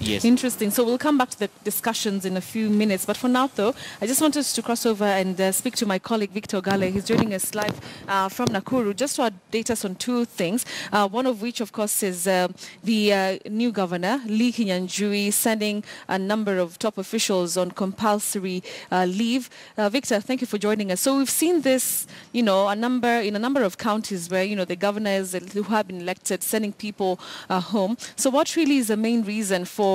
Yes. Interesting. So we'll come back to the discussions in a few minutes. But for now, though, I just wanted to cross over and speak to my colleague, Victor Gale. He's joining us live from Nakuru, just to update us on two things. One of which, of course, is the new governor, Lee Kinyanjui, sending a number of top officials on compulsory leave. Victor, thank you for joining us. So we've seen this, in a number of counties where, the governors who have been elected sending people home. So what really is the main reason for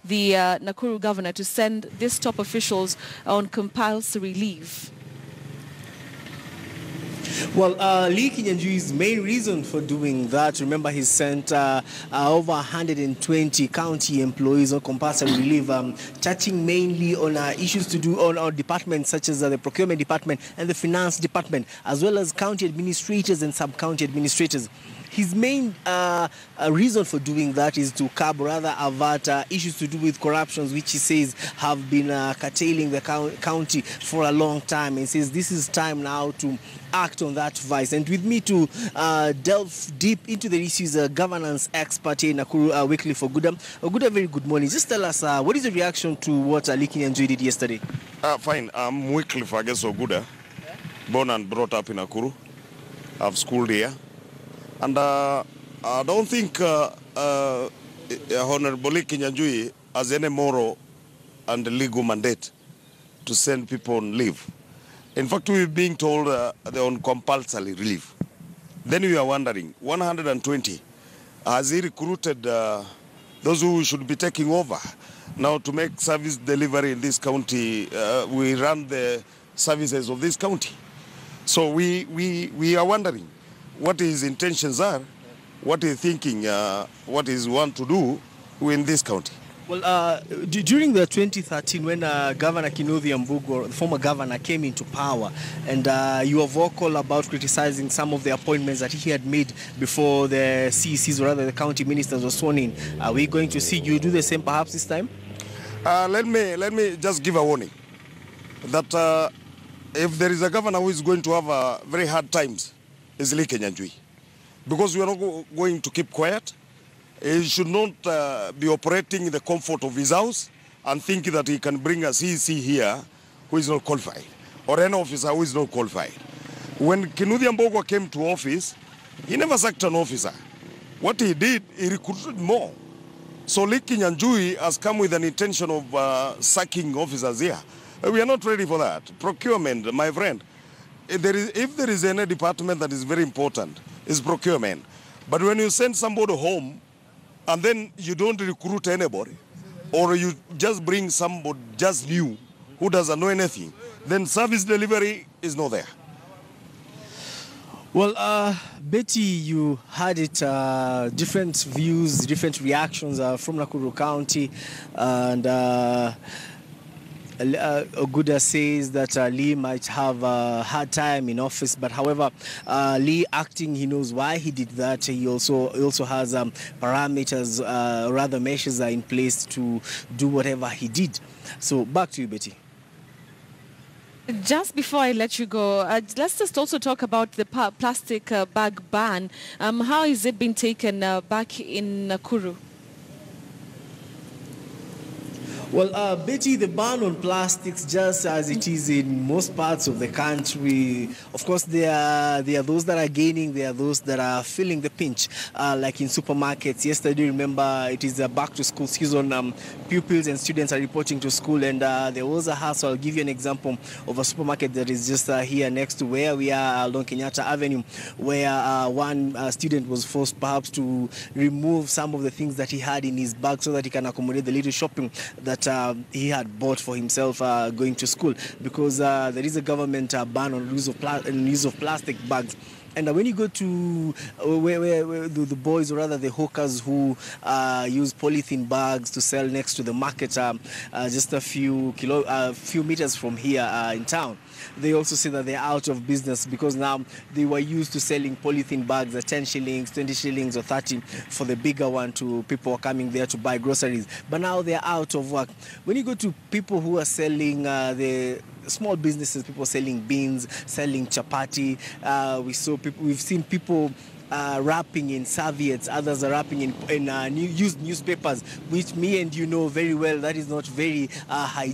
the Nakuru governor to send these top officials on compulsory leave? Well, Lee Kinyanjui's main reason for doing that, remember, he sent over 120 county employees on compulsory leave, touching mainly on issues to do on departments such as the procurement department and the finance department, as well as county administrators and sub-county administrators. His main reason for doing that is to curb, rather avert issues to do with corruptions, which he says have been curtailing the county for a long time. He says this is time now to act on that vice. And with me to delve deep into the issues, governance expert here in Nakuru Weekly for Oguda. Oguda, very good morning. Just tell us, what is the reaction to what Lee Kinyanjui did yesterday? Fine. I'm Weekly for Oguda, born and brought up in Nakuru. I've schooled here. And I don't think Honorable Lee Kinyanjui has any moral and legal mandate to send people on leave. In fact, we're being told they're on compulsory leave. Then we are wondering, 120, has he recruited those who should be taking over? Now, to make service delivery in this county, we run the services of this county. So we are wondering what his intentions are, what he's thinking, what he wants to do in this county. Well, during the 2013, when Governor Kinodhi Mbugo, the former governor, came into power, and you were vocal about criticizing some of the appointments that he had made before the CECs, or rather the county ministers, were sworn in. Are we going to see you do the same perhaps this time? Let me just give a warning that if there is a governor who is going to have very hard times, is Lee Kinyanjui, because we are not going to keep quiet. He should not be operating in the comfort of his house and think that he can bring a CEC here who is not qualified, or an officer who is not qualified. When Kinodhi Mbugo came to office, he never sacked an officer. What he did, he recruited more. So Lee Kinyanjui has come with an intention of sacking officers here. We are not ready for that. Procurement, my friend. If there is any department that is very important, it's procurement. But when you send somebody home and then you don't recruit anybody, or you just bring somebody just new who doesn't know anything, then service delivery is not there. Well, Betty, you had it, different views, different reactions from Nakuru County, and Oguda says that Lee might have a hard time in office, but however, Lee acting, he knows why he did that. He also has parameters, rather measures are in place to do whatever he did. So back to you, Betty. Just before I let you go, let's just also talk about the plastic bag ban. How is it being taken back in Nakuru? Well, Betty, the ban on plastics, just as it is in most parts of the country, of course, there are those that are gaining, there are those that are feeling the pinch, like in supermarkets. Yesterday, remember, it is a back-to-school season. Pupils and students are reporting to school, and there was a hassle. I'll give you an example of a supermarket that is just here next to where we are, along Kenyatta Avenue, where one student was forced perhaps to remove some of the things that he had in his bag so that he can accommodate the little shopping that he had bought for himself going to school, because there is a government ban on use of plastic bags. And when you go to where the boys, or rather the hawkers who use polythene bags to sell next to the market, just a few meters from here in town, they also say that they're out of business, because now they were used to selling polythene bags at 10 shillings, 20 shillings or 30 for the bigger one to people who are coming there to buy groceries. But now they're out of work. When you go to people who are selling the small businesses, people selling beans, selling chapati, we've seen people wrapping in serviettes, others are wrapping in used newspapers, which me and you know very well that is not very hygienic.